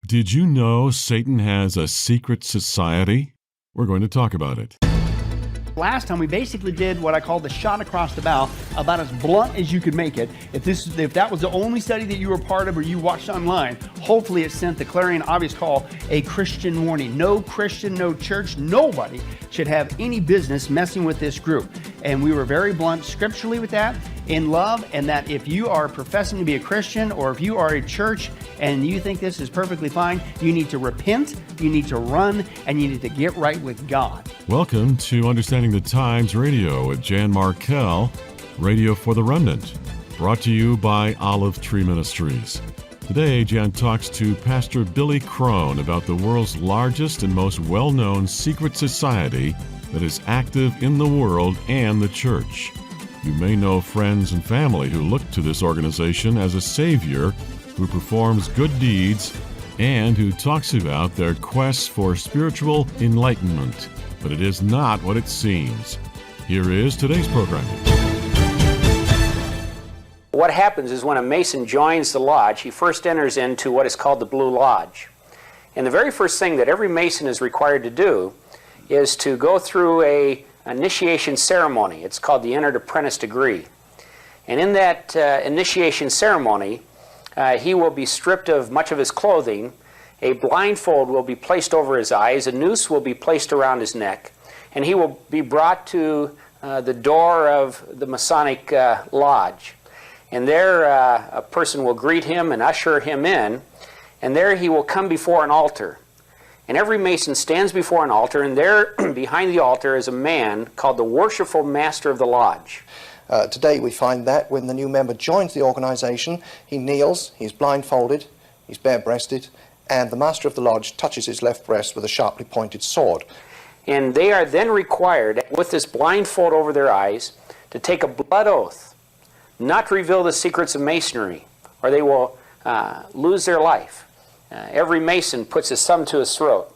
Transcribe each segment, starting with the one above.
Did you know Satan has a secret society? We're going to talk about it. Last time we basically did what I call the shot across the bow, about as blunt as you could make it. If that was the only study that you were part of or you watched online, hopefully it sent the clarion obvious call, a Christian warning. No Christian, no church, nobody should have any business messing with this group. And we were very blunt scripturally with that, in love, and that if you are professing to be a Christian or if you are a church and you think this is perfectly fine, you need to repent, you need to run, and you need to get right with God. Welcome to Understanding the Times Radio with Jan Markell, Radio for the Remnant, brought to you by Olive Tree Ministries. Today, Jan talks to Pastor Billy Crone about the world's largest and most well-known secret society that is active in the world and the church. You may know friends and family who look to this organization as a savior who performs good deeds and who talks about their quest for spiritual enlightenment. But it is not what it seems. Here is today's programming. What happens is when a Mason joins the lodge, he first enters into what is called the Blue Lodge. And the very first thing that every Mason is required to do is to go through an initiation ceremony. It's called the Entered Apprentice Degree. And in that initiation ceremony, he will be stripped of much of his clothing. A blindfold will be placed over his eyes. A noose will be placed around his neck. And he will be brought to the door of the Masonic lodge. And there a person will greet him and usher him in. And there he will come before an altar. And every Mason stands before an altar, and there behind the altar is a man called the Worshipful Master of the Lodge. Today we find that when the new member joins the organization, he kneels, he's blindfolded, he's bare-breasted, and the Master of the Lodge touches his left breast with a sharply pointed sword. And they are then required, with this blindfold over their eyes, to take a blood oath, not to reveal the secrets of Masonry, or they will lose their life. Every Mason puts his thumb to his throat,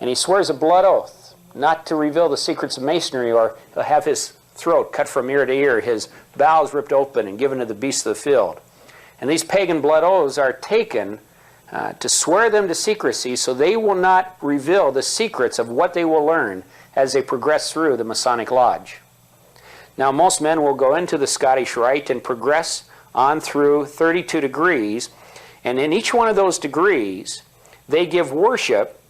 and he swears a blood oath not to reveal the secrets of Masonry, or he'll have his throat cut from ear to ear, his bowels ripped open and given to the beasts of the field. And these pagan blood oaths are taken to swear them to secrecy, so they will not reveal the secrets of what they will learn as they progress through the Masonic Lodge. Now, most men will go into the Scottish Rite and progress on through 32 degrees, and in each one of those degrees, they give worship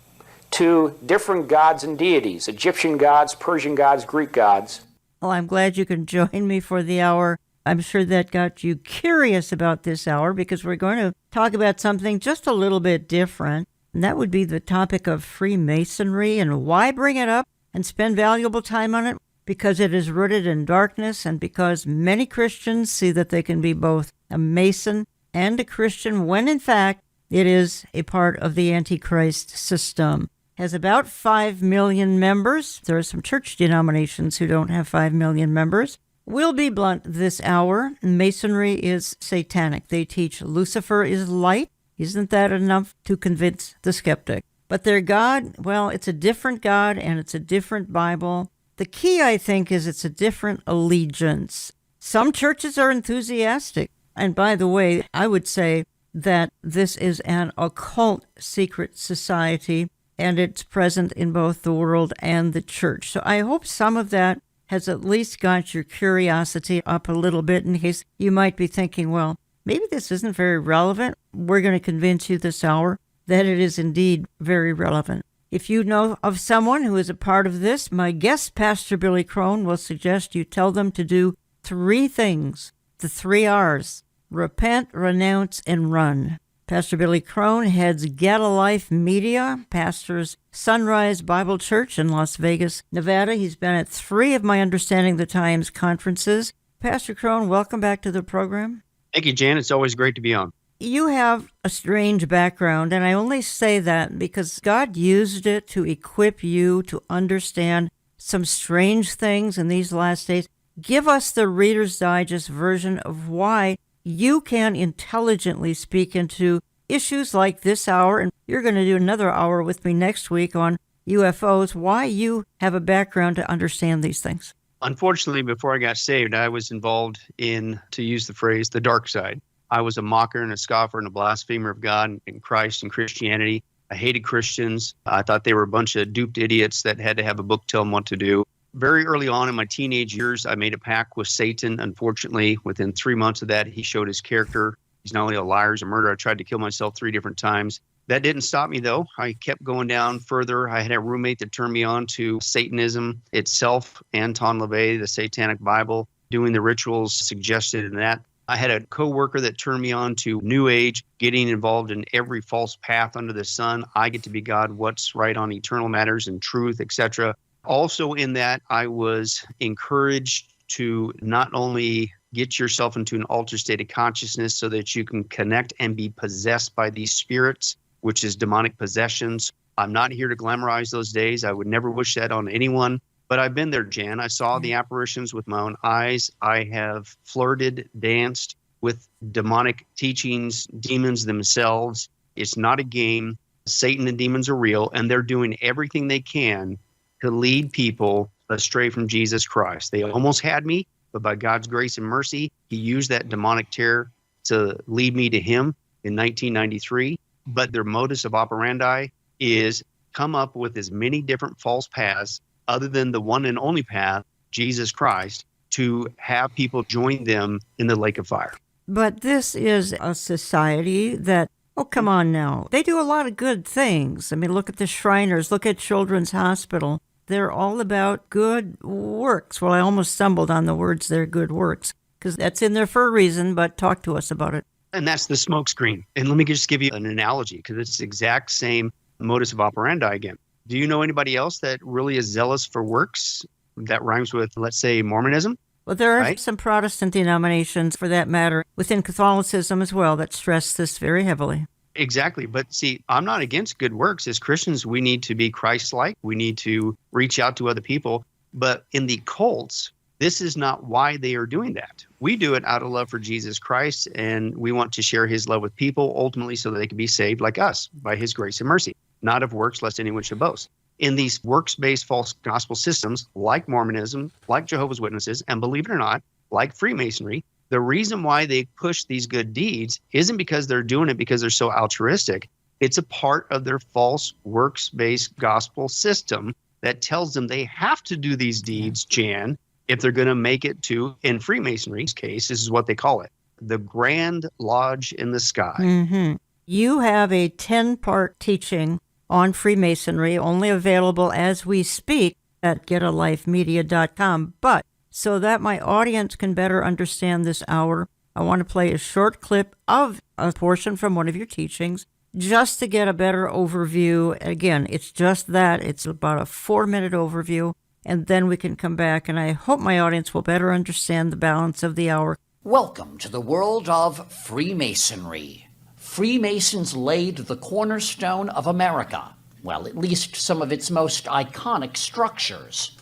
to different gods and deities, Egyptian gods, Persian gods, Greek gods. Well, I'm glad you can join me for the hour. I'm sure that got you curious about this hour, because we're going to talk about something just a little bit different, and that would be the topic of Freemasonry. And why bring it up and spend valuable time on it? Because it is rooted in darkness, and because many Christians see that they can be both a Mason and a Christian, when in fact it is a part of the Antichrist system. Has about 5 million members. There are some church denominations who don't have 5 million members. We'll be blunt this hour. Masonry is satanic. They teach Lucifer is light. Isn't that enough to convince the skeptic? But their God, well, it's a different God and it's a different Bible. The key, I think, is it's a different allegiance. Some churches are enthusiastic. And by the way, I would say that this is an occult secret society, and it's present in both the world and the church. So I hope some of that has at least got your curiosity up a little bit, in case you might be thinking, well, maybe this isn't very relevant. We're going to convince you this hour that it is indeed very relevant. If you know of someone who is a part of this, my guest, Pastor Billy Crone, will suggest you tell them to do 3 things, the 3 R's. Repent, renounce, and run. Pastor Billy Crone heads Get a Life Media, pastors Sunrise Bible Church in Las Vegas, Nevada. He's been at 3 of my Understanding the Times conferences. Pastor Crone, welcome back to the program. Thank you, Jan. It's always great to be on. You have a strange background, and I only say that because God used it to equip you to understand some strange things in these last days. Give us the Reader's Digest version of why you can intelligently speak into issues like this hour, and you're going to do another hour with me next week on UFOs, why you have a background to understand these things. Unfortunately, before I got saved, I was involved in, to use the phrase, the dark side. I was a mocker and a scoffer and a blasphemer of God and Christ and Christianity. I hated Christians. I thought they were a bunch of duped idiots that had to have a book tell them what to do. Very early on in my teenage years, I made a pact with Satan. Unfortunately, within 3 months of that, he showed his character. He's not only a liar, he's a murderer. I tried to kill myself 3 different times. That didn't stop me, though. I kept going down further. I had a roommate that turned me on to Satanism itself, Anton LaVey, the Satanic Bible, doing the rituals suggested in that. I had a coworker that turned me on to New Age, getting involved in every false path under the sun. I get to be God, what's right on eternal matters and truth, etc. Also in that, I was encouraged to not only get yourself into an altered state of consciousness so that you can connect and be possessed by these spirits, which is demonic possessions. I'm not here to glamorize those days. I would never wish that on anyone. But I've been there, Jan. I saw the apparitions with my own eyes. I have flirted, danced with demonic teachings, demons themselves. It's not a game. Satan and demons are real, and they're doing everything they can to lead people astray from Jesus Christ. They almost had me, but by God's grace and mercy, he used that demonic terror to lead me to him in 1993. But their modus of operandi is come up with as many different false paths other than the one and only path, Jesus Christ, to have people join them in the lake of fire. But this is a society that, oh, come on now. They do a lot of good things. I mean, look at the Shriners, look at Children's Hospital. They're all about good works. Well, I almost stumbled on the words, they're good works, because that's in there for a reason, but talk to us about it. And that's the smokescreen. And let me just give you an analogy, because it's the exact same modus of operandi again. Do you know anybody else that really is zealous for works that rhymes with, let's say, Mormonism? Well, there are right? some Protestant denominations, for that matter, within Catholicism as well, that stress this very heavily. Exactly. But see, I'm not against good works. As Christians, we need to be Christ-like. We need to reach out to other people. But in the cults, this is not why they are doing that. We do it out of love for Jesus Christ, and we want to share his love with people, ultimately so that they can be saved like us by his grace and mercy, not of works, lest anyone should boast. In these works-based false gospel systems, like Mormonism, like Jehovah's Witnesses, and believe it or not, like Freemasonry, the reason why they push these good deeds isn't because they're doing it because they're so altruistic. It's a part of their false works-based gospel system that tells them they have to do these deeds, Jan, if they're going to make it to, in Freemasonry's case, this is what they call it, the Grand Lodge in the sky. Mm-hmm. You have a 10-part teaching on Freemasonry, only available as we speak at getalifemedia.com. But so that my audience can better understand this hour, I want to play a short clip of a portion from one of your teachings just to get a better overview. Again, it's just that. It's about a 4-minute overview. And then we can come back, and I hope my audience will better understand the balance of the hour. Welcome to the world of Freemasonry. Freemasons laid the cornerstone of America, well, at least some of its most iconic structures.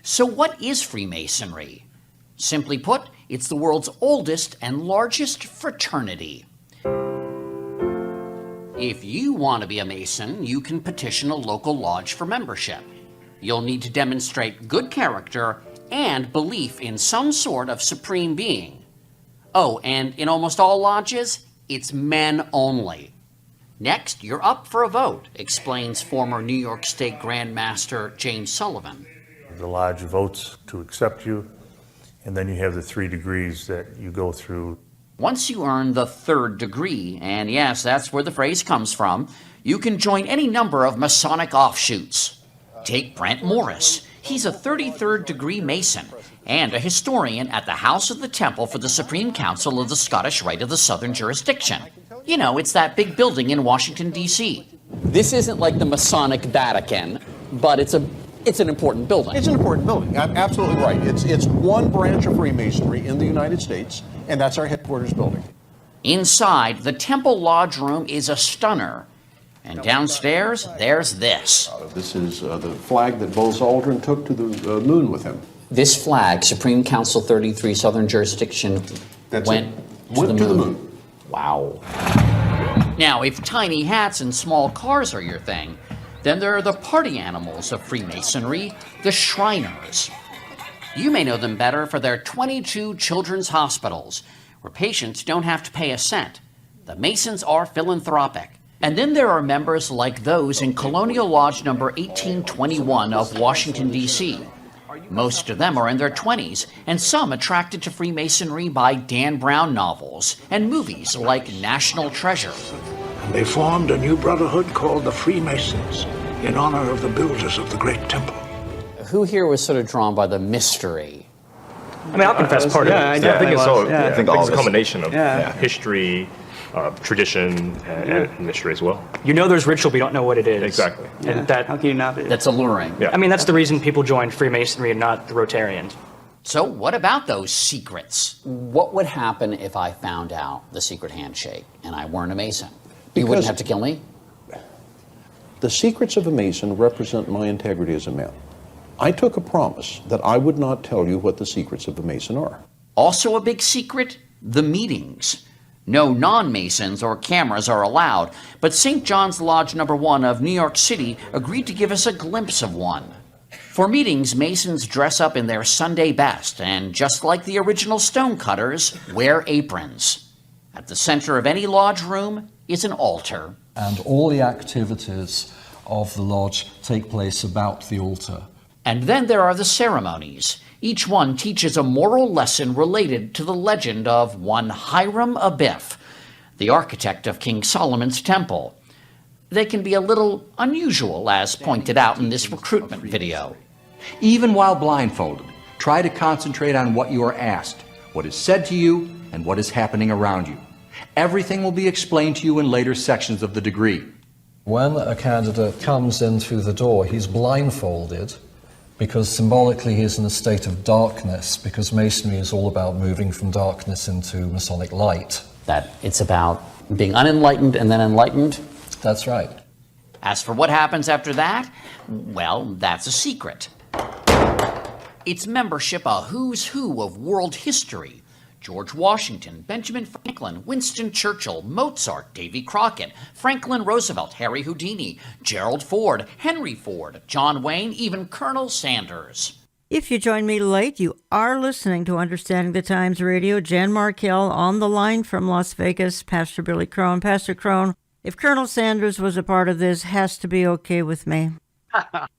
So what is Freemasonry? Simply put, it's the world's oldest and largest fraternity. If you want to be a Mason, you can petition a local lodge for membership. You'll need to demonstrate good character and belief in some sort of supreme being. Oh, and in almost all lodges, it's men only. Next, you're up for a vote, explains former New York State Grand Master James Sullivan. The lodge votes to accept you, and then you have the 3 degrees that you go through. Once you earn the 3rd degree, and yes, that's where the phrase comes from, you can join any number of Masonic offshoots. Take Brent Morris. He's a 33rd degree Mason and a historian at the House of the Temple for the Supreme Council of the Scottish Rite of the Southern Jurisdiction. You know, it's that big building in Washington, D.C. This isn't like the Masonic Vatican, but it's an important building. It's an important building. I'm absolutely right. It's one branch of Freemasonry in the United States, and that's our headquarters building. Inside, the Temple Lodge room is a stunner. And downstairs, there's this. This is the flag that Buzz Aldrin took to the moon with him. This flag, Supreme Council 33 Southern Jurisdiction, went to the moon. Wow. Now, if tiny hats and small cars are your thing, then there are the party animals of Freemasonry, the Shriners. You may know them better for their 22 children's hospitals, where patients don't have to pay a cent. The Masons are philanthropic. And then there are members like those in Colonial Lodge number 1821 of Washington, D.C. Most of them are in their 20s, and some attracted to Freemasonry by Dan Brown novels and movies like National Treasure. And they formed a new brotherhood called the Freemasons in honor of the builders of the great temple. Who here was sort of drawn by the mystery? I mean, I'll confess part of it. I I think it's all. Yeah. I think it's a combination of Yeah. history, tradition, and mystery as well. You know, there's ritual, but you don't know what it is. Exactly. Yeah. And that. How can you not be? That's alluring. Yeah. I mean, that's the reason people join Freemasonry and not the Rotarians. So what about those secrets? What would happen if I found out the secret handshake and I weren't a Mason? You wouldn't have to kill me? The secrets of a Mason represent my integrity as a man. I took a promise that I would not tell you what the secrets of a Mason are. Also a big secret, the meetings. No non-Masons or cameras are allowed, but St. John's Lodge number 1 of New York City agreed to give us a glimpse of one. For meetings, Masons dress up in their Sunday best and, just like the original stonecutters, wear aprons. At the center of any lodge room is an altar. And all the activities of the lodge take place about the altar. And then there are the ceremonies. Each one teaches a moral lesson related to the legend of one Hiram Abiff, the architect of King Solomon's temple. They can be a little unusual, as pointed out in this recruitment video. Even while blindfolded, try to concentrate on what you are asked, what is said to you, and what is happening around you. Everything will be explained to you in later sections of the degree. When a candidate comes in through the door, he's blindfolded because symbolically he's in a state of darkness, because Masonry is all about moving from darkness into Masonic light. That it's about being unenlightened and then enlightened? That's right. As for what happens after that, well, that's a secret. It's membership a who's who of world history. George Washington, Benjamin Franklin, Winston Churchill, Mozart, Davy Crockett, Franklin Roosevelt, Harry Houdini, Gerald Ford, Henry Ford, John Wayne, even Colonel Sanders. If you join me late, you are listening to Understanding the Times Radio. Jan Markell on the line from Las Vegas, Pastor Billy Crone. Pastor Crone, if Colonel Sanders was a part of this, has to be okay with me.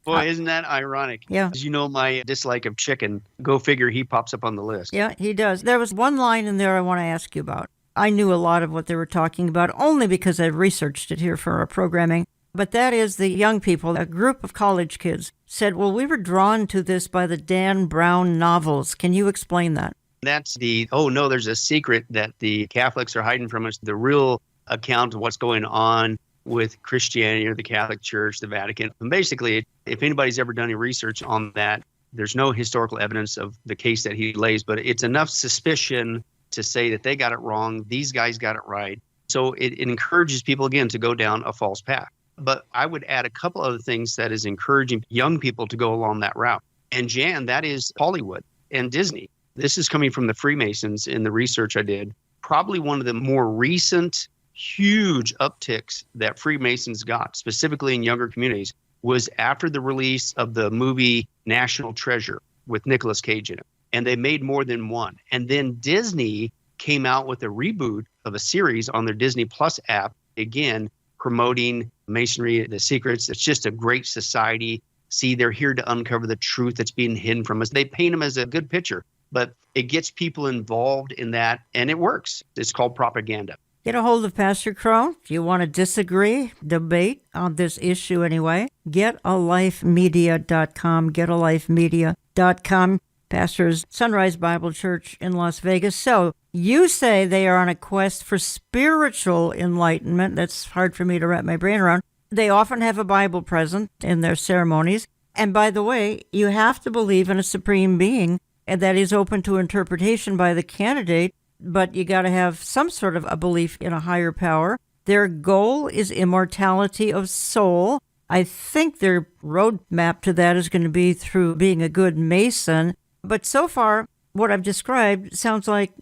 Boy, isn't that ironic? Yeah. As you know, my dislike of chicken, go figure, he pops up on the list. Yeah, he does. There was one line in there I want to ask you about. I knew a lot of what they were talking about only because I researched it here for our programming. But that is the young people, a group of college kids, said, well, we were drawn to this by the Dan Brown novels. Can you explain that? That's the, oh no, there's a secret that the Catholics are hiding from us, the real account of what's going on with Christianity or the Catholic Church, the Vatican. And basically, if anybody's ever done any research on that, there's no historical evidence of the case that he lays, but it's enough suspicion to say that they got it wrong, these guys got it right. So it encourages people, again, to go down a false path. But I would add a couple other things that is encouraging young people to go along that route. And Jan, that is Hollywood and Disney. This is coming from the Freemasons in the research I did. Probably one of the more recent huge upticks that Freemasons got, specifically in younger communities, was after the release of the movie National Treasure with Nicolas Cage in it. And they made more than one. And then Disney came out with a reboot of a series on their Disney Plus app, again, promoting Masonry, the secrets. It's just a great society. See, they're here to uncover the truth that's being hidden from us. They paint them as a good picture, but it gets people involved in that, and it works. It's called propaganda. Get a hold of Pastor Crone. If you want to disagree, debate on this issue anyway, getalifemedia.com, getalifemedia.com. Pastor's Sunrise Bible Church in Las Vegas. So you say they are on a quest for spiritual enlightenment. That's hard for me to wrap my brain around. They often have a Bible present in their ceremonies. And by the way, you have to believe in a supreme being, and that is open to interpretation by the candidate. But you got to have some sort of a belief in a higher power. Their goal is immortality of soul. I think their roadmap to that is going to be through being a good Mason. But so far, what I've described sounds like,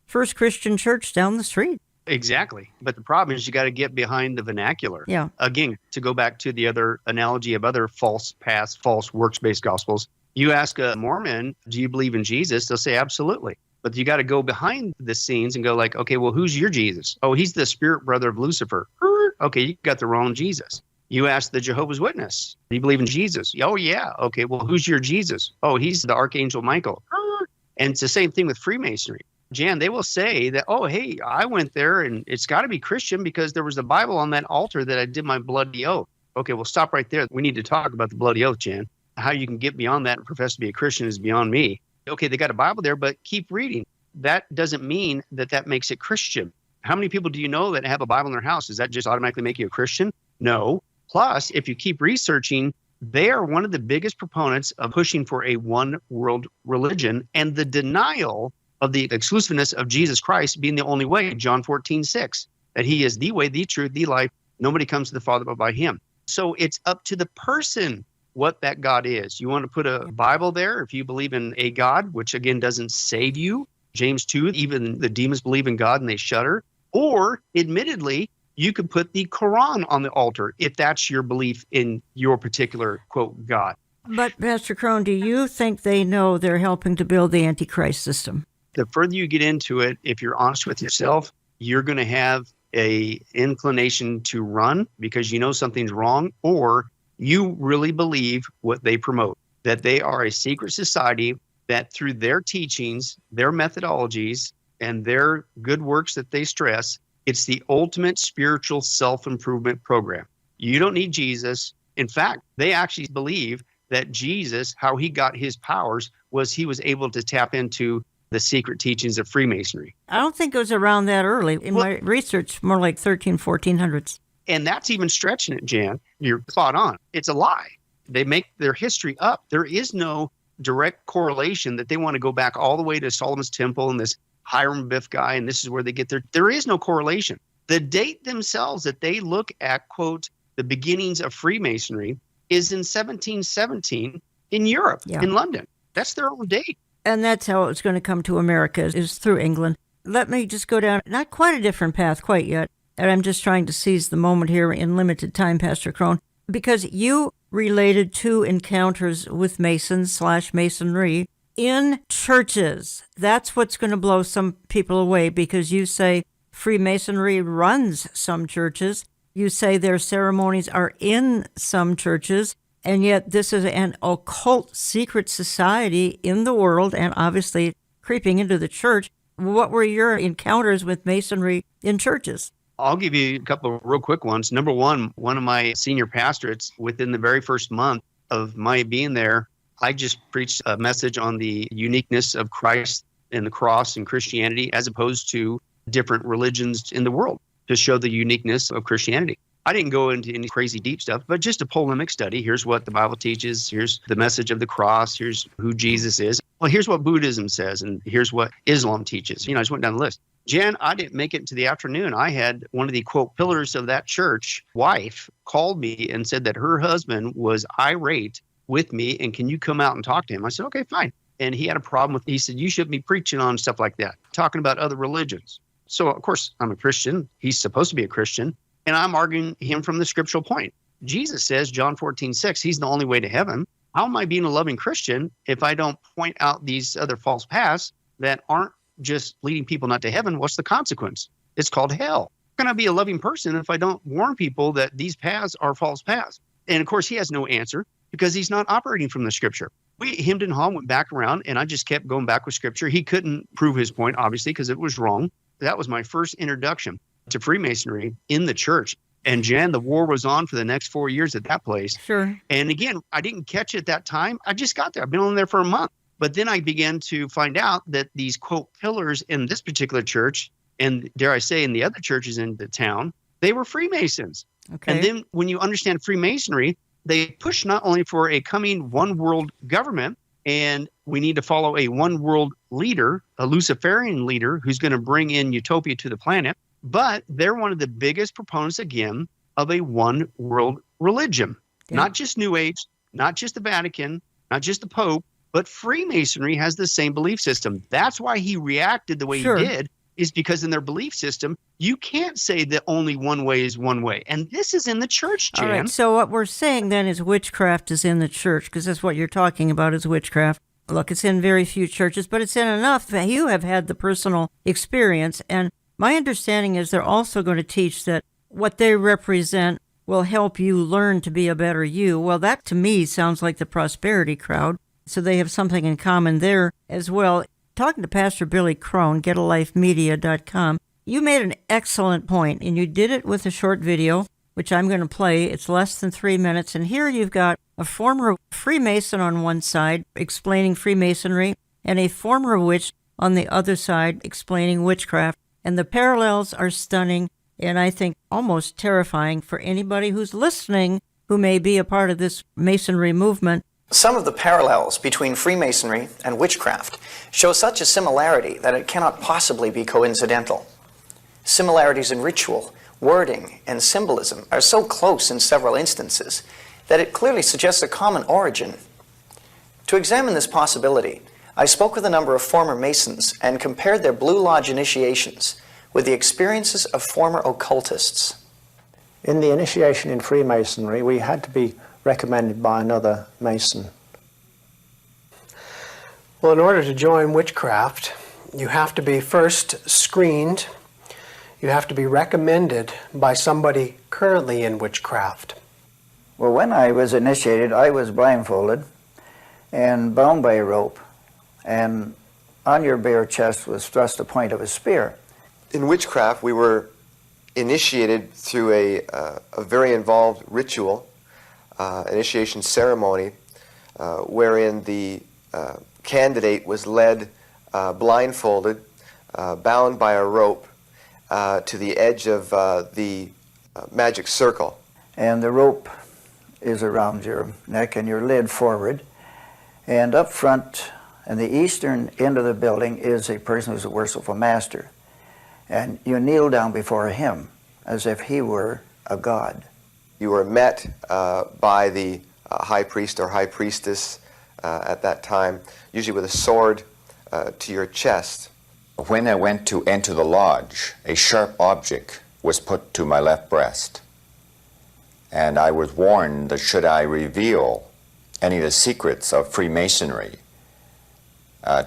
First Christian Church down the street. Exactly. But the problem is you got to get behind the vernacular. Yeah. Again, to go back to the other analogy of other false paths, false works-based gospels, you ask a Mormon, do you believe in Jesus? They'll say, absolutely. But you got to go behind the scenes and go like, okay, well, who's your Jesus? Oh, he's the spirit brother of Lucifer. Okay, you got the wrong Jesus. You ask the Jehovah's Witness, do you believe in Jesus? Oh, yeah. Okay, well, who's your Jesus? Oh, he's the Archangel Michael. And it's the same thing with Freemasonry. Jan, they will say that, oh, hey, I went there and it's got to be Christian because there was a Bible on that altar that I did my bloody oath. Okay, well, stop right there. We need to talk about the bloody oath, Jan. How you can get beyond that and profess to be a Christian is beyond me. Okay, they got a Bible there, but keep reading. That doesn't mean that makes it Christian. How many people do you know that have a Bible in their house? Does that just automatically make you a Christian? No. Plus, if you keep researching, they are one of the biggest proponents of pushing for a one world religion and the denial of the exclusiveness of Jesus Christ being the only way, John 14:6, that he is the way, the truth, the life. Nobody comes to the Father but by him. So it's up to the person what that God is. You want to put a Bible there if you believe in a God, which again doesn't save you. James 2, even the demons believe in God and they shudder. Or admittedly, you could put the Quran on the altar if that's your belief in your particular, quote, God. But Pastor Crone, do you think they know they're helping to build the Antichrist system? The further you get into it, if you're honest with yourself, you're going to have a inclination to run because you know something's wrong, or you really believe what they promote, that they are a secret society that through their teachings, their methodologies, and their good works that they stress, it's the ultimate spiritual self-improvement program. You don't need Jesus. In fact, they actually believe that Jesus, how he got his powers, was he was able to tap into the secret teachings of Freemasonry. I don't think it was around that early. In my research, more like 1400s. And that's even stretching it, Jan. You're spot on. It's a lie. They make their history up. There is no direct correlation that they want to go back all the way to Solomon's Temple and this Hiram Biff guy, and this is where they get their. There is no correlation. The date themselves that they look at, quote, the beginnings of Freemasonry is in 1717 in Europe, in London. That's their own date. And that's how it's going to come to America, is through England. Let me just go down, not quite a different path quite yet, and I'm just trying to seize the moment here in limited time, Pastor Crone, because you related two encounters with Masons/Masonry in churches. That's what's going to blow some people away, because you say Freemasonry runs some churches. You say their ceremonies are in some churches, and yet this is an occult secret society in the world and obviously creeping into the church. What were your encounters with Masonry in churches? I'll give you a couple of real quick ones. Number one of my senior pastorates, within the very first month of my being there, I just preached a message on the uniqueness of Christ and the cross and Christianity as opposed to different religions in the world to show the uniqueness of Christianity. I didn't go into any crazy deep stuff, but just a polemic study. Here's what the Bible teaches. Here's the message of the cross. Here's who Jesus is. Well, here's what Buddhism says, and here's what Islam teaches. I just went down the list. Jan, I didn't make it into the afternoon. I had one of the, quote, pillars of that church wife called me and said that her husband was irate with me, and can you come out and talk to him? I said, okay, fine. And he had a problem with, he said, you shouldn't be preaching on stuff like that, talking about other religions. So, of course, I'm a Christian. He's supposed to be a Christian. And I'm arguing him from the scriptural point. Jesus says, John 14:6, he's the only way to heaven. How am I being a loving Christian if I don't point out these other false paths that aren't just leading people not to heaven? What's the consequence? It's called hell. How can I be a loving person if I don't warn people that these paths are false paths? And of course, he has no answer because he's not operating from the scripture. We hemmed and hawed, went back around, and I just kept going back with scripture. He couldn't prove his point, obviously, because it was wrong. That was my first introduction to Freemasonry in the church. And Jan, the war was on for the next 4 years at that place. Sure. And again, I didn't catch it at that time. I just got there. I've been on there for a month. But then I began to find out that these, quote, pillars in this particular church, and dare I say in the other churches in the town, they were Freemasons. Okay. And then when you understand Freemasonry, they push not only for a coming one world government, and we need to follow a one world leader, a Luciferian leader who's going to bring in utopia to the planet, but they're one of the biggest proponents, again, of a one world religion. Yeah. Not just New Age, not just the Vatican, not just the Pope, but Freemasonry has the same belief system. That's why he reacted the way he did, is because in their belief system, you can't say that only one way is one way. And this is in the church, Jan. All right, so what we're saying then is witchcraft is in the church, because that's what you're talking about is witchcraft. Look, it's in very few churches, but it's in enough that you have had the personal experience. And my understanding is they're also going to teach that what they represent will help you learn to be a better you. Well, that to me sounds like the prosperity crowd. So they have something in common there as well. Talking to Pastor Billy Crone, getalifemedia.com, you made an excellent point, and you did it with a short video, which I'm going to play. It's less than 3 minutes. And here you've got a former Freemason on one side explaining Freemasonry and a former witch on the other side explaining witchcraft. And the parallels are stunning and I think almost terrifying for anybody who's listening who may be a part of this Masonry movement. Some of the parallels between Freemasonry and witchcraft show such a similarity that it cannot possibly be coincidental. Similarities in ritual, wording, and symbolism are so close in several instances that it clearly suggests a common origin. To examine this possibility, I spoke with a number of former Masons and compared their Blue Lodge initiations with the experiences of former occultists. In the initiation in Freemasonry, we had to be recommended by another Mason. Well, in order to join witchcraft, you have to be first screened. You have to be recommended by somebody currently in witchcraft. Well, when I was initiated, I was blindfolded and bound by a rope, and on your bare chest was thrust the point of a spear. In witchcraft, we were initiated through a very involved ritual, initiation ceremony, wherein the candidate was led blindfolded, bound by a rope to the edge of the magic circle. And the rope is around your neck and you're led forward. And up front, in the eastern end of the building, is a person who's a worshipful master. And you kneel down before him as if he were a god. You were met by the high priest or high priestess at that time, usually with a sword to your chest. When I went to enter the lodge, a sharp object was put to my left breast. And I was warned that should I reveal any of the secrets of Freemasonry,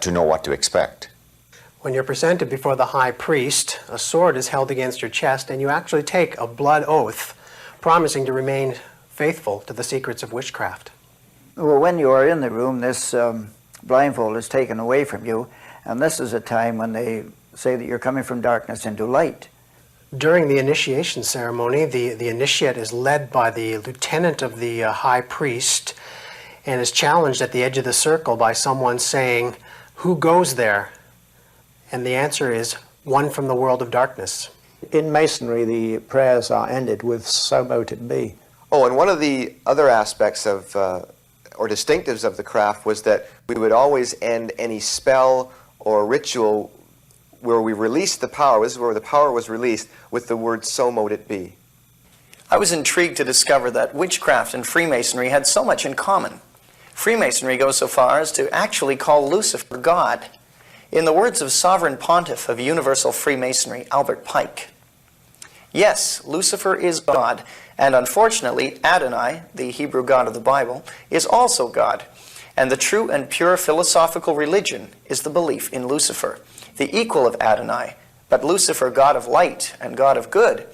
to know what to expect. When you're presented before the high priest, a sword is held against your chest, and you actually take a blood oath, promising to remain faithful to the secrets of witchcraft. Well, when you are in the room, this blindfold is taken away from you, and this is a time when they say that you're coming from darkness into light. During the initiation ceremony, the initiate is led by the lieutenant of the high priest and is challenged at the edge of the circle by someone saying, "Who goes there?" And the answer is, "One from the world of darkness." In Masonry, the prayers are ended with "So mote it be." Oh, and one of the other aspects of, or distinctives of the craft was that we would always end any spell or ritual where we released the power, this is where the power was released, with the word "So mote it be." I was intrigued to discover that witchcraft and Freemasonry had so much in common. Freemasonry goes so far as to actually call Lucifer God. In the words of Sovereign Pontiff of Universal Freemasonry, Albert Pike, yes, Lucifer is God, and unfortunately, Adonai, the Hebrew God of the Bible, is also God. And the true and pure philosophical religion is the belief in Lucifer, the equal of Adonai. But Lucifer, God of light and God of good,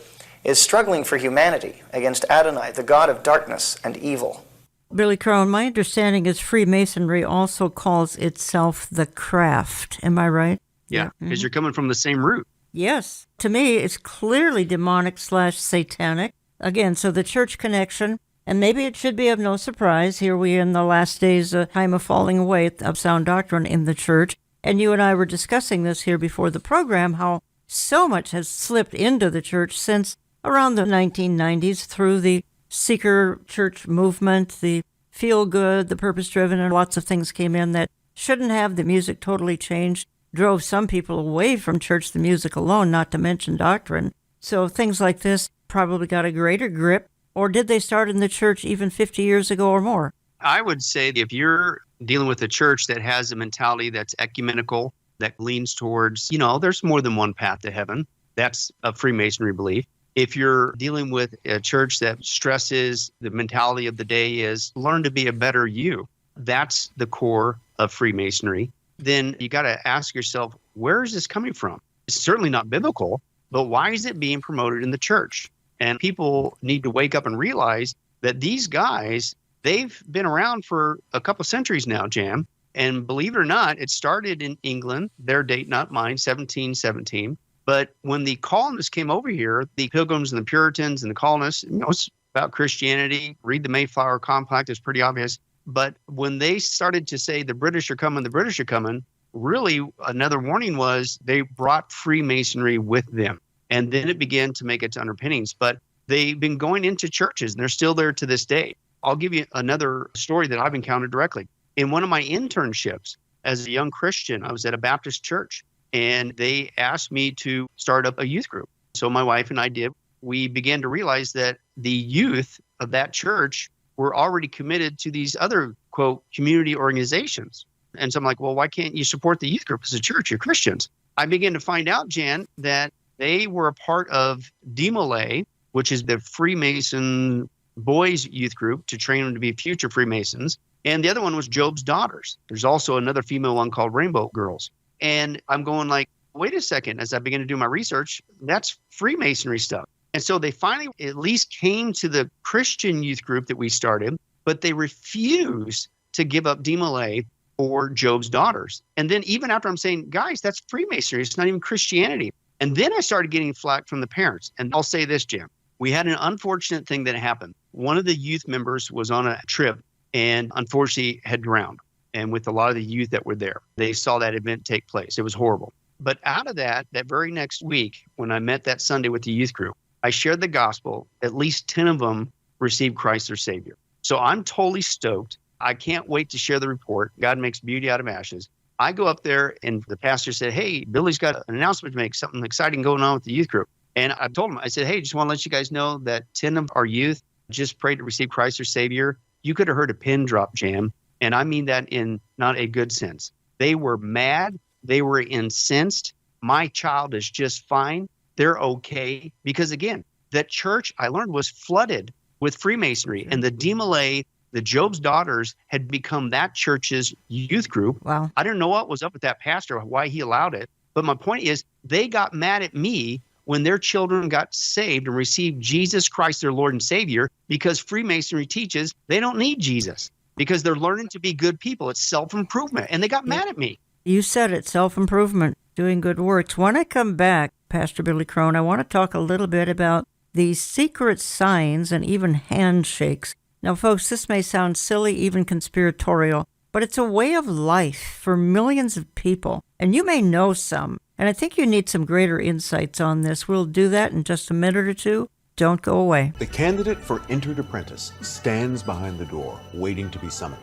is struggling for humanity against Adonai, the God of darkness and evil. Billy Crone, my understanding is Freemasonry also calls itself the craft. Am I right? Yeah, because you're coming from the same root. Yes. To me, it's clearly demonic/satanic. Again, so the church connection, and maybe it should be of no surprise. Here we are in the last days, time of falling away of sound doctrine in the church. And you and I were discussing this here before the program, how so much has slipped into the church since around the 1990s through the seeker church movement, the feel-good, the purpose-driven, and lots of things came in that shouldn't have. The music totally changed, drove some people away from church, the music alone, not to mention doctrine. So things like this probably got a greater grip. Or did they start in the church even 50 years ago or more? I would say if you're dealing with a church that has a mentality that's ecumenical, that leans towards, there's more than one path to heaven. That's a Freemasonry belief. If you're dealing with a church that stresses the mentality of the day is learn to be a better you, that's the core of Freemasonry, then you got to ask yourself, where is this coming from? It's certainly not biblical, but why is it being promoted in the church? And people need to wake up and realize that these guys, they've been around for a couple centuries now, Jan. And believe it or not, it started in England, their date, not mine, 1717. But when the colonists came over here, the Pilgrims and the Puritans and the colonists, it's about Christianity. Read the Mayflower Compact, it's pretty obvious. But when they started to say the British are coming, really another warning was they brought Freemasonry with them. And then it began to make its underpinnings. But they've been going into churches, and they're still there to this day. I'll give you another story that I've encountered directly. In one of my internships as a young Christian, I was at a Baptist church, and they asked me to start up a youth group. So my wife and I did. We began to realize that the youth of that church were already committed to these other, quote, community organizations. And so I'm like, well, why can't you support the youth group as a church? You're Christians. I began to find out, Jan, that they were a part of DeMolay, which is the Freemason boys youth group to train them to be future Freemasons. And the other one was Job's Daughters. There's also another female one called Rainbow Girls. And I'm going like, wait a second, as I began to do my research, that's Freemasonry stuff. And so they finally at least came to the Christian youth group that we started, but they refused to give up DeMolay or Job's Daughters. And then even after I'm saying, guys, that's Freemasonry, it's not even Christianity. And then I started getting flack from the parents. And I'll say this, Jim, we had an unfortunate thing that happened. One of the youth members was on a trip and unfortunately had drowned. And with a lot of the youth that were there, they saw that event take place. It was horrible. But out of that very next week, when I met that Sunday with the youth group, I shared the gospel. At least 10 of them received Christ their Savior. So I'm totally stoked. I can't wait to share the report. God makes beauty out of ashes. I go up there and the pastor said, hey, Billy's got an announcement to make, something exciting going on with the youth group. And I told him, I said, hey, just want to let you guys know that 10 of our youth just prayed to receive Christ their Savior. You could have heard a pin drop, Jam. And I mean that in not a good sense. They were mad. They were incensed. My child is just fine. They're okay. Because again, that church I learned was flooded with Freemasonry, and the DeMolay, the Job's Daughters, had become that church's youth group. Wow. I didn't know what was up with that pastor, why he allowed it. But my point is, they got mad at me when their children got saved and received Jesus Christ, their Lord and Savior, because Freemasonry teaches they don't need Jesus because they're learning to be good people. It's self-improvement. And they got mad at me. You said it, self-improvement, doing good works. When I come back, Pastor Billy Crone, I want to talk a little bit about these secret signs and even handshakes. Now, folks, this may sound silly, even conspiratorial, but it's a way of life for millions of people. And you may know some. And I think you need some greater insights on this. We'll do that in just a minute or two. Don't go away. The candidate for entered apprentice stands behind the door, waiting to be summoned.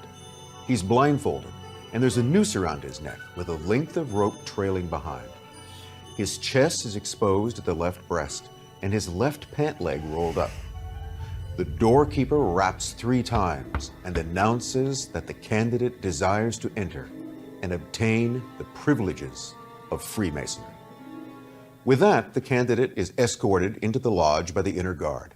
He's blindfolded, and there's a noose around his neck with a length of rope trailing behind. His chest is exposed at the left breast, and his left pant leg rolled up. The doorkeeper raps 3 times and announces that the candidate desires to enter and obtain the privileges of Freemasonry. With that, the candidate is escorted into the lodge by the inner guard.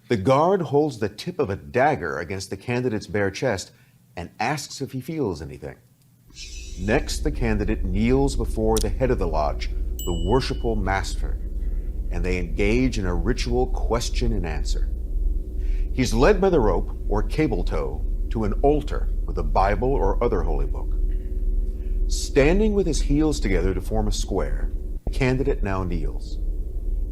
The guard holds the tip of a dagger against the candidate's bare chest and asks if he feels anything. Next, the candidate kneels before the head of the lodge, the worshipful master, and they engage in a ritual question and answer. He's led by the rope or cable tow to an altar with a Bible or other holy book. Standing with his heels together to form a square, the candidate now kneels.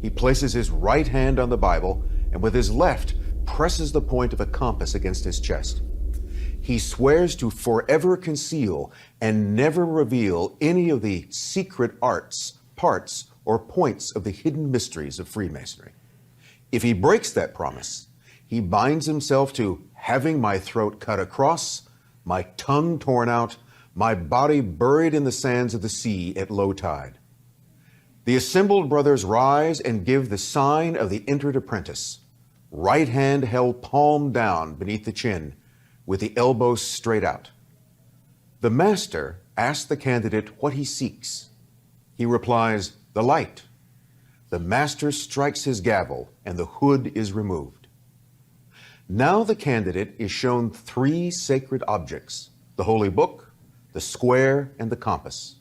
He places his right hand on the Bible and with his left presses the point of a compass against his chest. He swears to forever conceal and never reveal any of the secret arts, parts, or points of the hidden mysteries of Freemasonry. If he breaks that promise, he binds himself to having my throat cut across, my tongue torn out, my body buried in the sands of the sea at low tide. The assembled brothers rise and give the sign of the entered apprentice, right hand held palm down beneath the chin, with the elbows straight out. The master asks the candidate what he seeks. He replies, the light. The master strikes his gavel and the hood is removed. Now the candidate is shown 3 sacred objects: the holy book, the square, and the compass.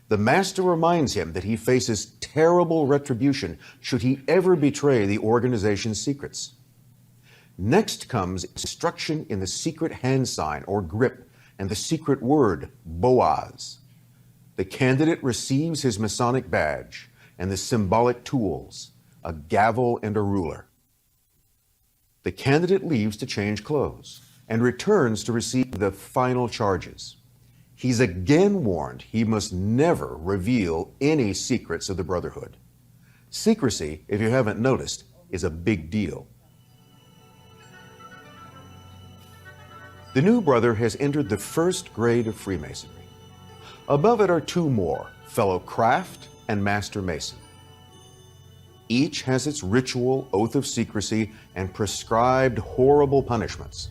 The master reminds him that he faces terrible retribution should he ever betray the organization's secrets. Next comes instruction in the secret hand sign or grip and the secret word, Boaz. The candidate receives his Masonic badge and the symbolic tools, a gavel and a ruler. The candidate leaves to change clothes and returns to receive the final charges. He's again warned he must never reveal any secrets of the Brotherhood. Secrecy, if you haven't noticed, is a big deal. The new brother has entered the first grade of Freemasonry. Above it are 2 more, fellow craft and master mason. Each has its ritual, oath of secrecy, and prescribed horrible punishments.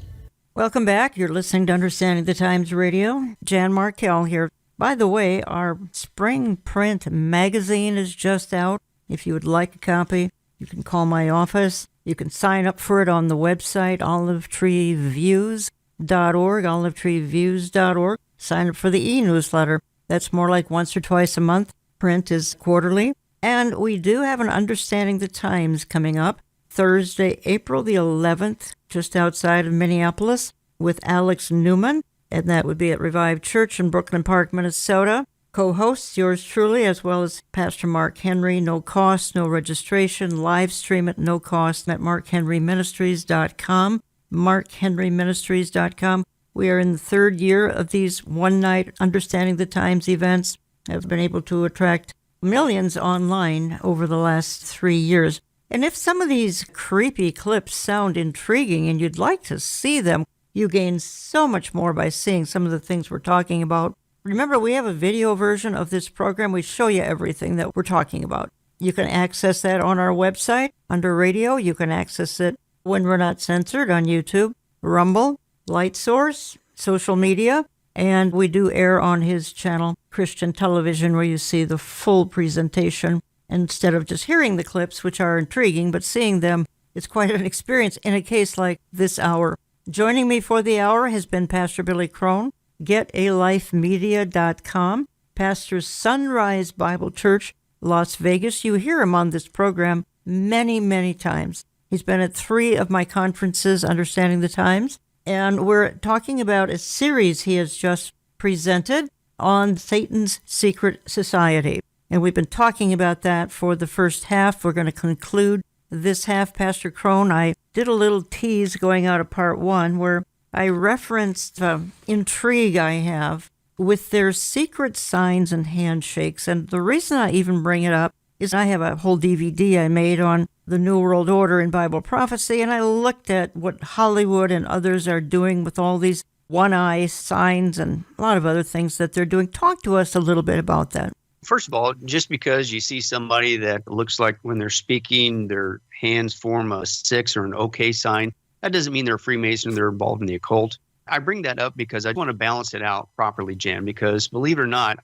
Welcome back. You're listening to Understanding the Times Radio. Jan Markell here. By the way, our spring print magazine is just out. If you would like a copy, you can call my office. You can sign up for it on the website, olivetreeviews.org, olivetreeviews.org. Sign up for the e-newsletter. That's more like once or twice a month. Print is quarterly. And we do have an Understanding the Times coming up Thursday, April the 11th, just outside of Minneapolis, with Alex Newman, and that would be at Revived Church in Brooklyn Park, Minnesota. Co-hosts, yours truly, as well as Pastor Mark Henry. No cost, no registration. Live stream at no cost at markhenryministries.com, markhenryministries.com. We are in the 3rd year of these one-night Understanding the Times events. I've been able to attract millions online over the last 3 years. And if some of these creepy clips sound intriguing and you'd like to see them, you gain so much more by seeing some of the things we're talking about. Remember, we have a video version of this program. We show you everything that we're talking about. You can access that on our website under radio. You can access it when we're not censored on YouTube, Rumble, Light Source, social media, and we do air on his channel, Christian Television, where you see the full presentation. Instead of just hearing the clips, which are intriguing, but seeing them, it's quite an experience in a case like this hour. Joining me for the hour has been Pastor Billy Crone, GetALifeMedia.com, pastor Sunrise Bible Church, Las Vegas. You hear him on this program many, many times. He's been at 3 of my conferences, Understanding the Times, and we're talking about a series he has just presented on Satan's Secret Society. And we've been talking about that for the first half. We're going to conclude this half. Pastor Crone, I did a little tease going out of part 1 where I referenced intrigue I have with their secret signs and handshakes. And the reason I even bring it up is I have a whole DVD I made on the New World Order and Bible prophecy, and I looked at what Hollywood and others are doing with all these one-eye signs and a lot of other things that they're doing. Talk to us a little bit about that. First of all, just because you see somebody that looks like when they're speaking, their hands form a 6 or an OK sign, that doesn't mean they're a Freemason or they're involved in the occult. I bring that up because I want to balance it out properly, Jan, because believe it or not,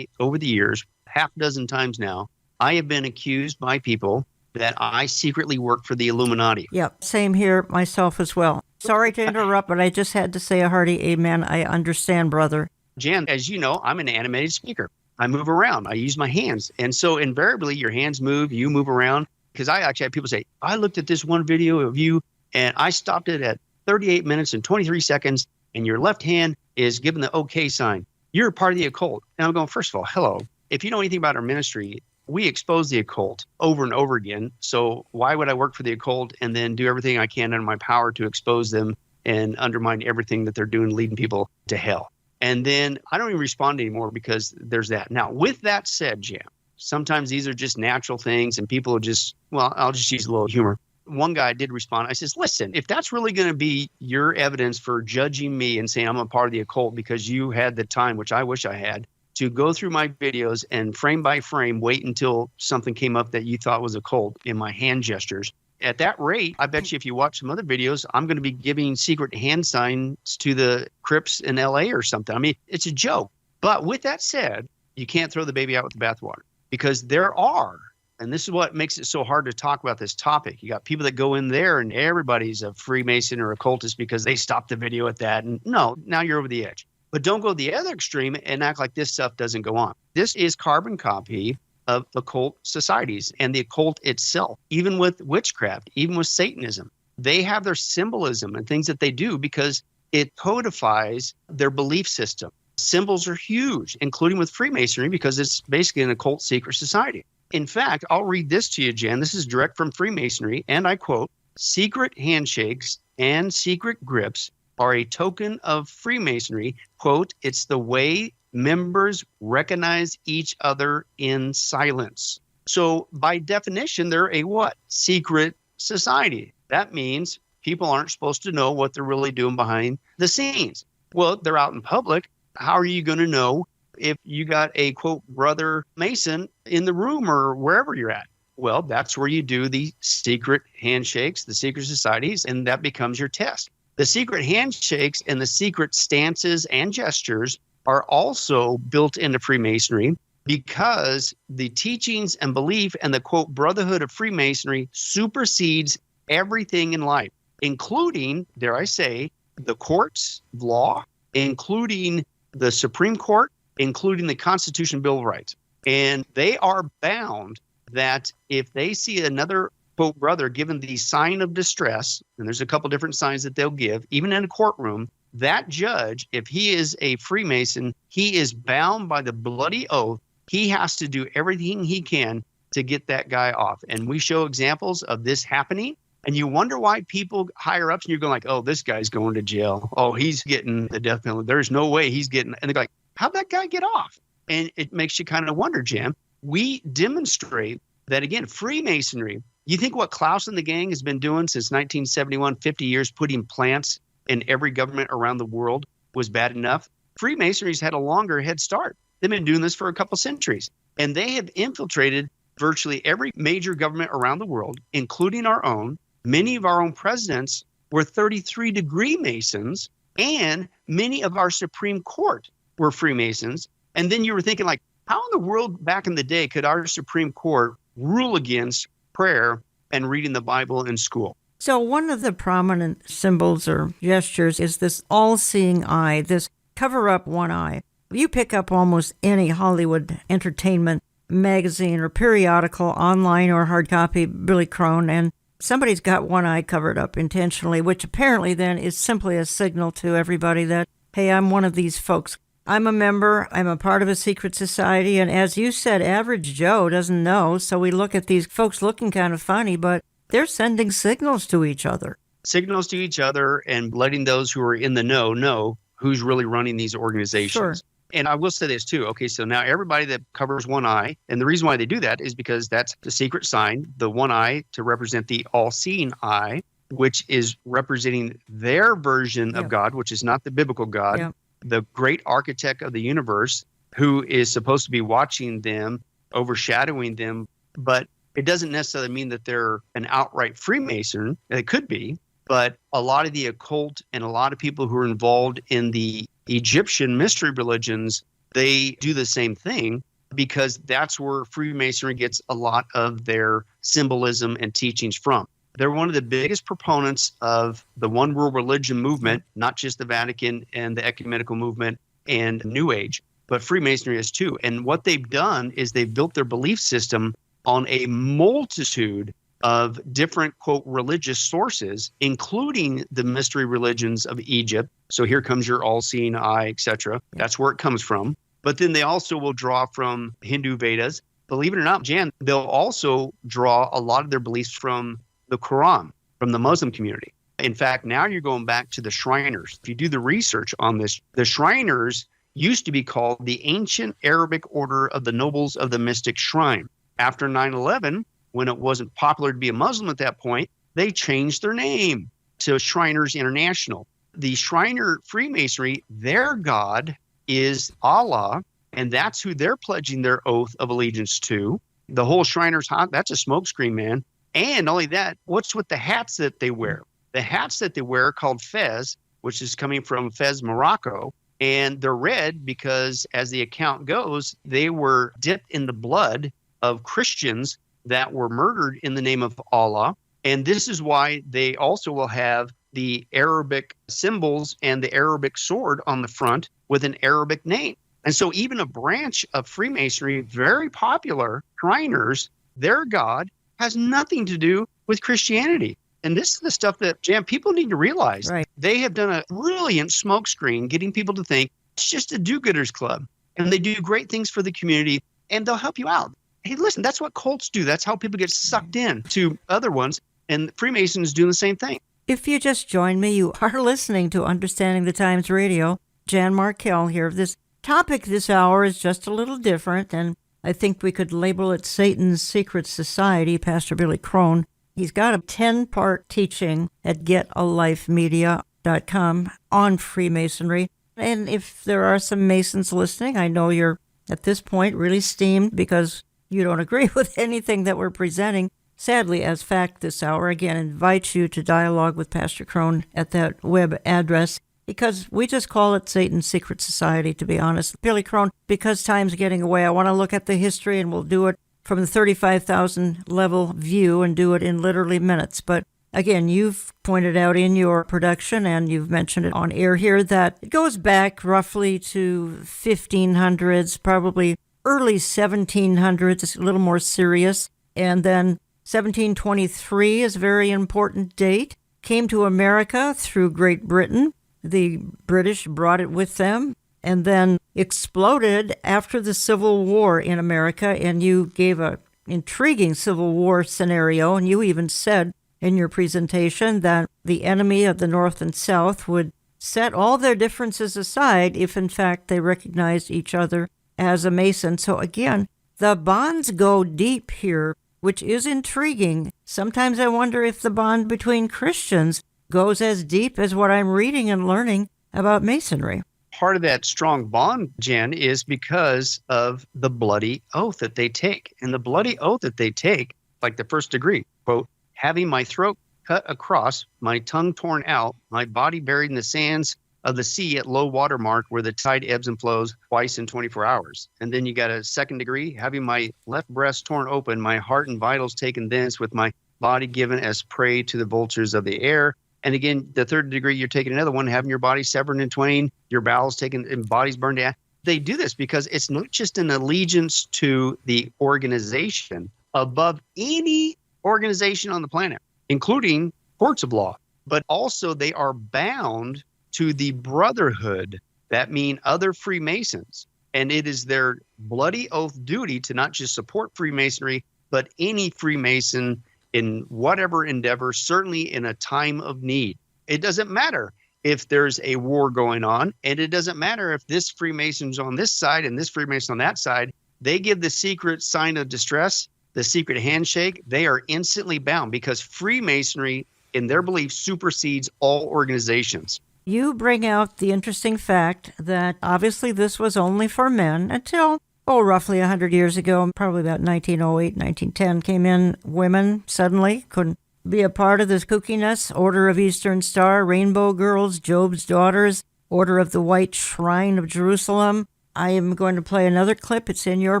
over the years, 6 times now, I have been accused by people that I secretly work for the Illuminati. Yep, same here, myself as well. Sorry to interrupt, but I just had to say a hearty amen. I understand, brother. Jan, as you know, I'm an animated speaker. I move around. I use my hands. And so invariably, your hands move, you move around. Because I actually have people say, I looked at this one video of you, and I stopped it at 38 minutes and 23 seconds, and your left hand is giving the OK sign. You're a part of the occult. And I'm going, first of all, hello. If you know anything about our ministry, we expose the occult over and over again. So why would I work for the occult and then do everything I can in my power to expose them and undermine everything that they're doing, leading people to hell? And then I don't even respond anymore because there's that. Now, with that said, Jan, sometimes these are just natural things and people are just, well, I'll just use a little humor. One guy did respond. I says, listen, if that's really going to be your evidence for judging me and saying I'm a part of the occult because you had the time, which I wish I had, to go through my videos and frame by frame wait until something came up that you thought was occult in my hand gestures. At that rate, I bet you if you watch some other videos, I'm going to be giving secret hand signs to the Crips in LA or something. I mean, it's a joke. But with that said, you can't throw the baby out with the bathwater because there are And this is what makes it so hard to talk about this topic. You got people that go in there and everybody's a Freemason or occultist because they stopped the video at that. And no, now you're over the edge. But don't go the other extreme and act like this stuff doesn't go on. This is carbon copy of occult societies and the occult itself, even with witchcraft, even with Satanism. They have their symbolism and things that they do because it codifies their belief system. Symbols are huge, including with Freemasonry, because it's basically an occult secret society. In fact, I'll read this to you, Jen. This is direct from Freemasonry, and I quote, "Secret handshakes and secret grips are a token of Freemasonry. Quote, it's the way members recognize each other in silence." So by definition, they're a what? Secret society. That means people aren't supposed to know what they're really doing behind the scenes. Well, they're out in public. How are you going to know if you got a, quote, brother Mason in the room or wherever you're at? Well, that's where you do the secret handshakes, the secret societies, and that becomes your test. The secret handshakes and the secret stances and gestures are also built into Freemasonry because the teachings and belief and the, quote, brotherhood of Freemasonry supersedes everything in life, including, dare I say, the courts of law, including the Supreme Court, including the Constitution Bill of Rights. And they are bound that if they see another, quote, brother given the sign of distress, and there's a couple different signs that they'll give, even in a courtroom, that judge, if he is a Freemason, he is bound by the bloody oath. He has to do everything he can to get that guy off. And we show examples of this happening. And you wonder why people higher ups, and you're going like, oh, this guy's going to jail. Oh, he's getting the death penalty. There's no way he's getting, and they're like, how'd that guy get off? And it makes you kind of wonder, Jim. We demonstrate that, again, Freemasonry, you think what Klaus and the gang has been doing since 1971, 50 years, putting plants in every government around the world was bad enough? Freemasonry's had a longer head start. They've been doing this for a couple centuries. And they have infiltrated virtually every major government around the world, including our own. Many of our own presidents were 33-degree Masons, and many of our Supreme Court were Freemasons. And then you were thinking, like, how in the world back in the day could our Supreme Court rule against prayer and reading the Bible in school? So one of the prominent symbols or gestures is this all-seeing eye, this cover up one eye. You pick up almost any Hollywood entertainment magazine or periodical, online or hard copy, Billy Crone, and somebody's got one eye covered up intentionally, which apparently then is simply a signal to everybody that, hey, I'm one of these folks. I'm a member, I'm a part of a secret society, and as you said, average Joe doesn't know, so we look at these folks looking kind of funny, but they're sending signals to each other. Signals to each other and letting those who are in the know who's really running these organizations. Sure. And I will say this too. Okay, so now everybody that covers one eye, and the reason why they do that is because that's the secret sign, the one eye to represent the all-seeing eye, which is representing their version of God, which is not the biblical God, the great architect of the universe who is supposed to be watching them, overshadowing them. But it doesn't necessarily mean that they're an outright Freemason. It could be, but a lot of the occult and a lot of people who are involved in the Egyptian mystery religions, they do the same thing because that's where Freemasonry gets a lot of their symbolism and teachings from. They're one of the biggest proponents of the one world religion movement, not just the Vatican and the ecumenical movement and New Age, but Freemasonry is too. And what they've done is they've built their belief system on a multitude of different, quote, religious sources, including the mystery religions of Egypt. So here comes your all-seeing eye, etc. That's where it comes from. But then they also will draw from Hindu Vedas. Believe it or not, Jan, they'll also draw a lot of their beliefs from the Quran, from the Muslim community. In fact, now you're going back to the Shriners. If you do the research on this, the Shriners used to be called the Ancient Arabic Order of the Nobles of the Mystic Shrine. After 9/11, when it wasn't popular to be a Muslim at that point, they changed their name to Shriners International. The Shriner Freemasonry, their God is Allah, and that's who they're pledging their oath of allegiance to. The whole Shriners, that's a smokescreen, man. And not only that, what's with the hats that they wear? The hats that they wear are called fez, which is coming from Fez, Morocco. And they're red because, as the account goes, they were dipped in the blood of Christians that were murdered in the name of Allah. And this is why they also will have the Arabic symbols and the Arabic sword on the front with an Arabic name. And so even a branch of Freemasonry, very popular, Shriners, their God has nothing to do with Christianity. And this is the stuff that, Jan, people need to realize. Right. They have done a brilliant smokescreen getting people to think it's just a do-gooders club. And they do great things for the community, and they'll help you out. Hey, listen, that's what cults do. That's how people get sucked in to other ones. And Freemasons do the same thing. If you just joined me, you are listening to Understanding the Times Radio. Jan Markell here. This topic this hour is just a little different, and I think we could label it Satan's Secret Society. Pastor Billy Crone, he's got a 10-part teaching at getalifemedia.com on Freemasonry. And if there are some Masons listening, I know you're at this point really steamed because you don't agree with anything that we're presenting. Sadly, as fact this hour, again, invite you to dialogue with Pastor Crone at that web address, because we just call it Satan's Secret Society, to be honest. Billy Crone, because time's getting away, I want to look at the history, and we'll do it from the 35,000 level view and do it in literally minutes. But again, you've pointed out in your production, and you've mentioned it on air here, that it goes back roughly to 1500s, probably early 1700s. It's a little more serious. And then 1723 is a very important date. Came to America through Great Britain. The British brought it with them, and then exploded after the Civil War in America. And you gave an intriguing Civil War scenario, and you even said in your presentation that the enemy of the North and South would set all their differences aside if, in fact, they recognized each other as a Mason. So again, the bonds go deep here, which is intriguing. Sometimes I wonder if the bond between Christians goes as deep as what I'm reading and learning about Masonry. Part of that strong bond, Jen, is because of the bloody oath that they take. And the bloody oath that they take, like the first degree, quote, having my throat cut across, my tongue torn out, my body buried in the sands of the sea at low water mark where the tide ebbs and flows twice in 24 hours. And then you got a second degree, having my left breast torn open, my heart and vitals taken thence, with my body given as prey to the vultures of the air. And again, the third degree, you're taking another one, having your body severed in twain, your bowels taken and bodies burned down. They do this because it's not just an allegiance to the organization above any organization on the planet, including courts of law, but also they are bound to the brotherhood, that mean other Freemasons. And it is their bloody oath duty to not just support Freemasonry, but any Freemason in whatever endeavor, certainly in a time of need. It doesn't matter if there's a war going on, and it doesn't matter if this Freemason's on this side and this Freemason on that side. They give the secret sign of distress, the secret handshake. They are instantly bound because Freemasonry, in their belief, supersedes all organizations. You bring out the interesting fact that obviously this was only for men until, roughly 100 years ago, probably about 1908, 1910, came in women suddenly, couldn't be a part of this kookiness. Order of Eastern Star, Rainbow Girls, Job's Daughters, Order of the White Shrine of Jerusalem. I am going to play another clip. It's in your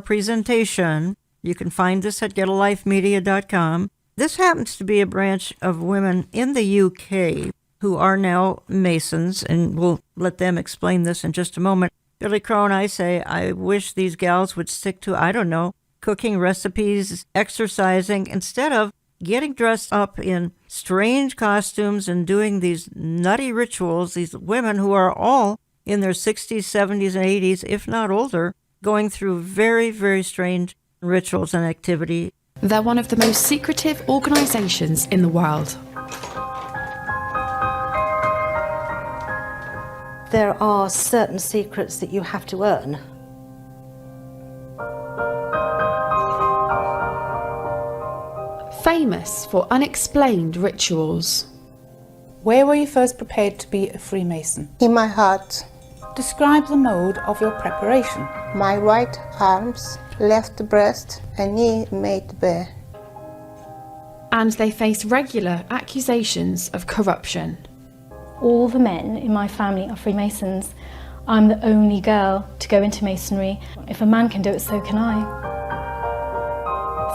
presentation. You can find this at getalifemedia.com. This happens to be a branch of women in the UK who are now Masons, and we'll let them explain this in just a moment. Billy Crone, I say, I wish these gals would stick to, cooking recipes, exercising, instead of getting dressed up in strange costumes and doing these nutty rituals. These women who are all in their 60s, 70s, and 80s, if not older, going through very, very strange rituals and activity. They're one of the most secretive organizations in the world. There are certain secrets that you have to earn. Famous for unexplained rituals. Where were you first prepared to be a Freemason? In my heart. Describe the mode of your preparation. My right arms, left breast, and knee made bare. And they face regular accusations of corruption. All the men in my family are Freemasons. I'm the only girl to go into Masonry. If a man can do it, so can I.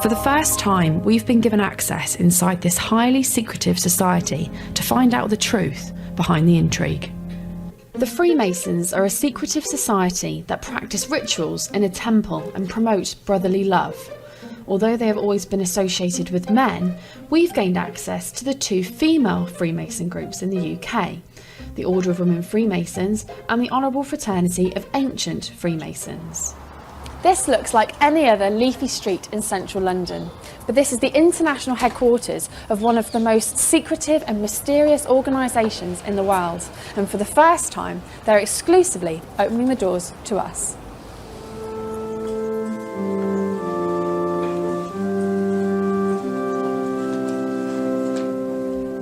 For the first time, we've been given access inside this highly secretive society to find out the truth behind the intrigue. The Freemasons are a secretive society that practice rituals in a temple and promote brotherly love. Although they have always been associated with men, we've gained access to the two female Freemason groups in the UK, the Order of Women Freemasons and the Honourable Fraternity of Ancient Freemasons. This looks like any other leafy street in central London, but this is the international headquarters of one of the most secretive and mysterious organisations in the world, and for the first time, they're exclusively opening the doors to us.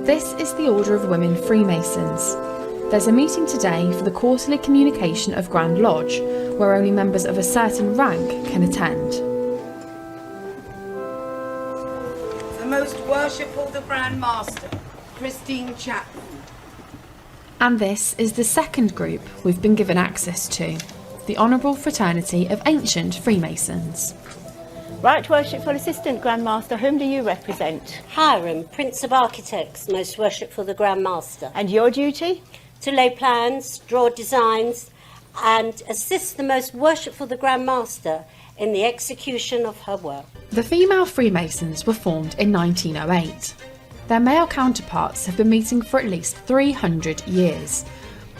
This is the Order of Women Freemasons. There's a meeting today for the quarterly communication of Grand Lodge, where only members of a certain rank can attend. The Most Worshipful the Grand Master, Christine Chapman. And this is the second group we've been given access to, the Honourable Fraternity of Ancient Freemasons. Right Worshipful Assistant Grand Master, whom do you represent? Hiram, Prince of Architects, Most Worshipful the Grand Master. And your duty? To lay plans, draw designs, and assist the Most Worshipful the Grand Master in the execution of her work. The female Freemasons were formed in 1908. Their male counterparts have been meeting for at least 300 years.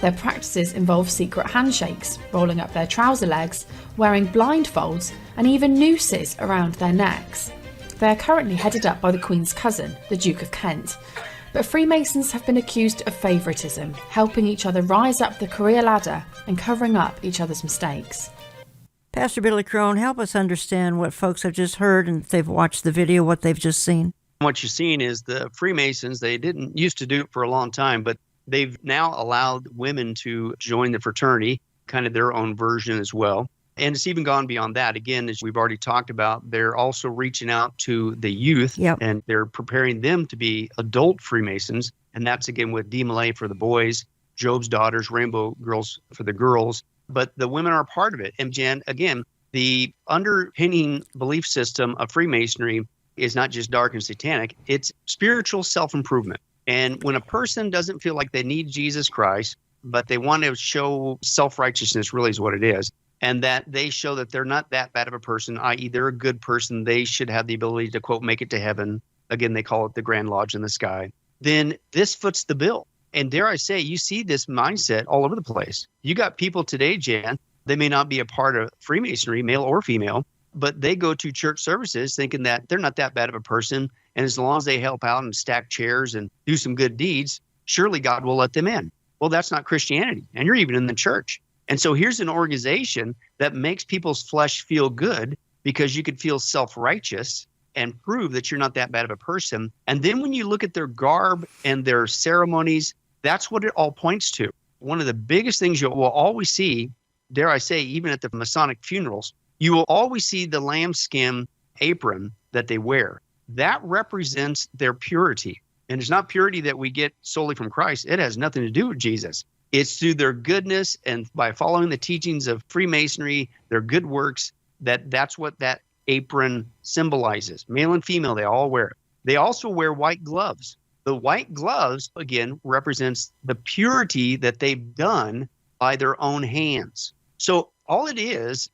Their practices involve secret handshakes, rolling up their trouser legs, wearing blindfolds, and even nooses around their necks. They are currently headed up by the Queen's cousin, the Duke of Kent. But Freemasons have been accused of favouritism, helping each other rise up the career ladder and covering up each other's mistakes. Pastor Billy Crone, help us understand what folks have just heard and if they've watched the video, what they've just seen. What you're seeing is the Freemasons, they didn't used to do it for a long time, but they've now allowed women to join the fraternity, kind of their own version as well. And it's even gone beyond that. Again, as we've already talked about, they're also reaching out to the youth, and they're preparing them to be adult Freemasons. And that's, again, with DMLA for the boys, Job's Daughters, Rainbow Girls for the girls. But the women are part of it. And Jan, again, the underpinning belief system of Freemasonry is not just dark and satanic, it's spiritual self-improvement. And when a person doesn't feel like they need Jesus Christ, but they want to show self-righteousness, really is what it is, and that they show that they're not that bad of a person, i.e. they're a good person, they should have the ability to, quote, make it to heaven. Again, they call it the Grand Lodge in the sky. Then this foots the bill. And dare I say, you see this mindset all over the place. You got people today, Jan, they may not be a part of Freemasonry, male or female, but they go to church services thinking that they're not that bad of a person. And as long as they help out and stack chairs and do some good deeds, surely God will let them in. Well, that's not Christianity. And you're even in the church. And so here's an organization that makes people's flesh feel good because you could feel self-righteous and prove that you're not that bad of a person. And then when you look at their garb and their ceremonies, that's what it all points to. One of the biggest things you will always see, dare I say, even at the Masonic funerals, you will always see the lambskin apron that they wear. That represents their purity. And it's not purity that we get solely from Christ. It has nothing to do with Jesus. It's through their goodness and by following the teachings of Freemasonry, their good works, that's what that apron symbolizes. Male and female, they all wear it. They also wear white gloves. The white gloves, again, represents the purity that they've done by their own hands. So all it is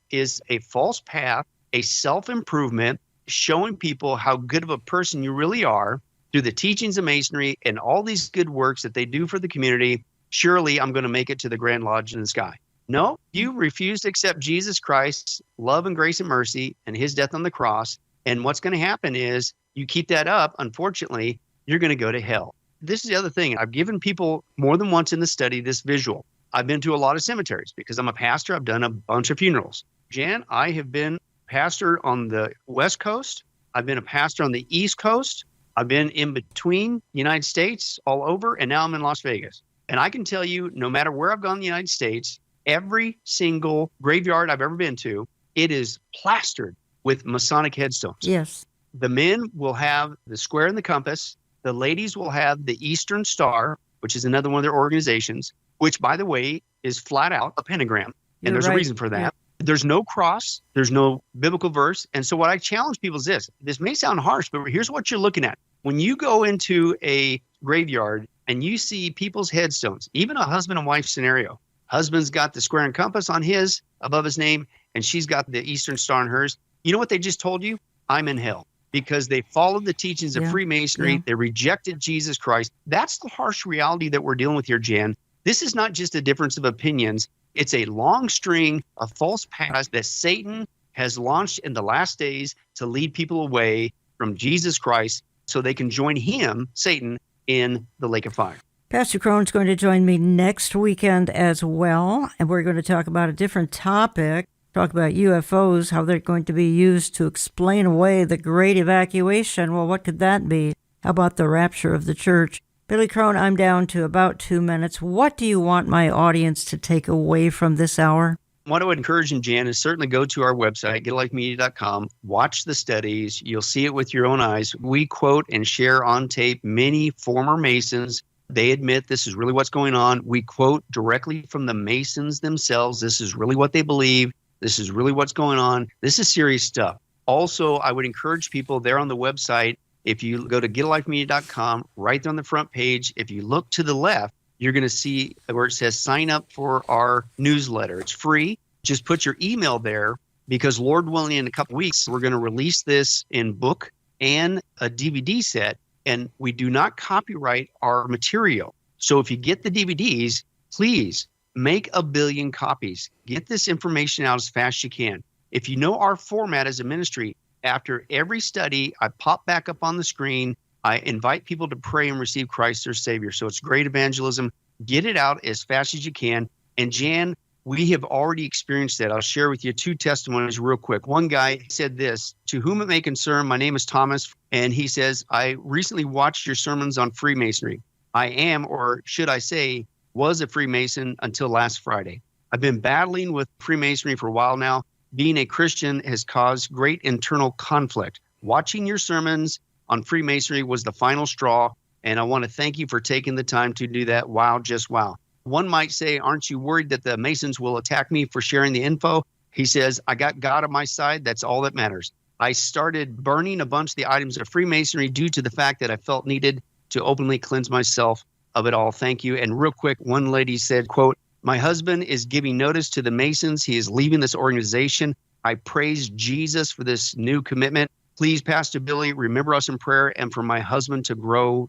a false path, a self-improvement, showing people how good of a person you really are through the teachings of Masonry and all these good works that they do for the community. Surely I'm going to make it to the Grand Lodge in the sky. No, you refuse to accept Jesus Christ's love and grace and mercy and his death on the cross. And what's going to happen is you keep that up, unfortunately, you're going to go to hell. This is the other thing. I've given people more than once in the study this visual. I've been to a lot of cemeteries because I'm a pastor. I've done a bunch of funerals. Jan, I have been pastor on the West Coast. I've been a pastor on the East Coast. I've been in between the United States all over, and now I'm in Las Vegas. And I can tell you, no matter where I've gone in the United States, every single graveyard I've ever been to, it is plastered with Masonic headstones. Yes. The men will have the square and the compass. The ladies will have the Eastern Star, which is another one of their organizations, which, by the way, is flat out a pentagram. And there's a reason for that. There's no cross. There's no biblical verse. And so what I challenge people is this may sound harsh, but here's what you're looking at. When you go into a graveyard and you see people's headstones, even a husband and wife scenario, husband's got the square and compass on his, above his name, and she's got the Eastern Star on hers. You know what they just told you? I'm in hell. Because they followed the teachings of Freemasonry. They rejected Jesus Christ. That's the harsh reality that we're dealing with here, Jan. This is not just a difference of opinions. It's a long string of false paths that Satan has launched in the last days to lead people away from Jesus Christ so they can join him, Satan, in the lake of fire. Pastor Crone's going to join me next weekend as well, and we're going to talk about a different topic. Talk about UFOs, how they're going to be used to explain away the great evacuation. Well, what could that be? How about the rapture of the church? Billy Crone, I'm down to about 2 minutes. What do you want my audience to take away from this hour? What I would encourage them, Jan, is certainly go to our website, getalifemedia.com, watch the studies. You'll see it with your own eyes. We quote and share on tape many former Masons. They admit this is really what's going on. We quote directly from the Masons themselves. This is really what they believe. This is really what's going on. This is serious stuff. Also, I would encourage people there on the website, if you go to getalifemedia.com, right there on the front page, if you look to the left, you're going to see where it says sign up for our newsletter. It's free. Just put your email there because Lord willing, in a couple weeks, we're going to release this in book and a DVD set, and we do not copyright our material. So if you get the DVDs, please make 1 billion copies. Get this information out as fast as you can. If you know our format as a ministry, after every study, I pop back up on the screen. I invite people to pray and receive Christ their Savior. So it's great evangelism. Get it out as fast as you can. And Jan, we have already experienced that. I'll share with you 2 testimonies real quick. One guy said this, to whom it may concern, my name is Thomas. And he says, I recently watched your sermons on Freemasonry. I am, or should I say, was a Freemason until last Friday. I've been battling with Freemasonry for a while now. Being a Christian has caused great internal conflict. Watching your sermons on Freemasonry was the final straw, and I want to thank you for taking the time to do that. Wow, just wow. One might say, aren't you worried that the Masons will attack me for sharing the info? He says, I got God on my side. That's all that matters. I started burning a bunch of the items of Freemasonry due to the fact that I felt needed to openly cleanse myself of it all. Thank you. And real quick, one lady said, quote, my husband is giving notice to the Masons. He is leaving this organization. I praise Jesus for this new commitment. Please, Pastor Billy, remember us in prayer and for my husband to grow in